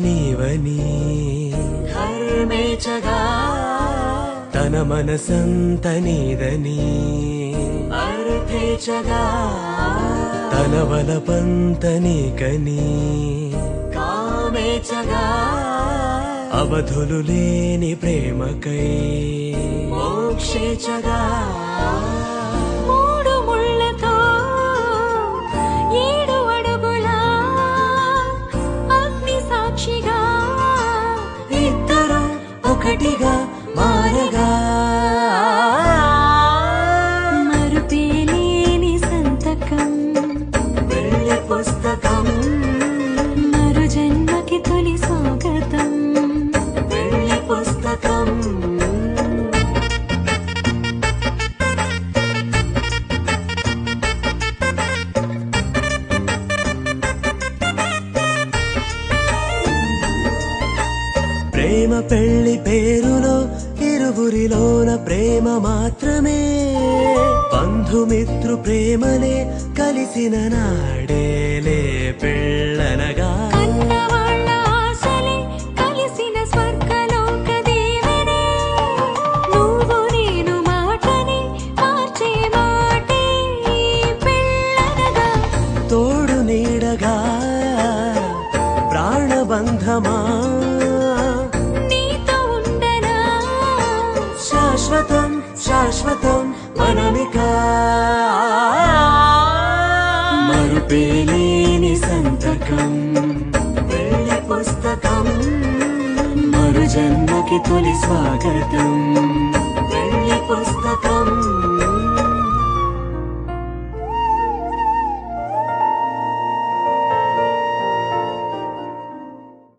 నీవని హర్మేచగా తన మనసంత నీదని అర్థేచగా తన వలపంత నీకని కామేచగా అవధులు లేని ప్రేమకై మోక్షేచగా మూడు ముళ్ళతో 7 అడుగుల అగ్ని సాక్షిగా ఇద్దరు ఒకటిగా మారగా మరుపేలేని సంతకం వెళ్ళి పుస్తకం మరు జన్మకి తొలి స్వాగతం వెళ్ళి పుస్తకం ప్రేమ పెళ్లి పేరులో ఇరువురిలోన ప్రేమ మాత్రమే బంధుమిత్రు ప్రేమలే కలిసిన నాడేలే పెళ్ళనగా కన్నవాళ్ళ ఆశలే కలిసిన స్వర్గలోక దీవెనే నువ్వు నేను మాటని మార్చే మాటే పెళ్ళనగా తోడు నీడగా ప్రాణబంధమా నీతో ఉండనా శాశ్వతం శాశ్వతం మనమిక మరుపేలేని సంతకం వెళ్ళి పుస్తకం మరు జన్మకి తొలి స్వాగతం వెళ్ళి పుస్తకం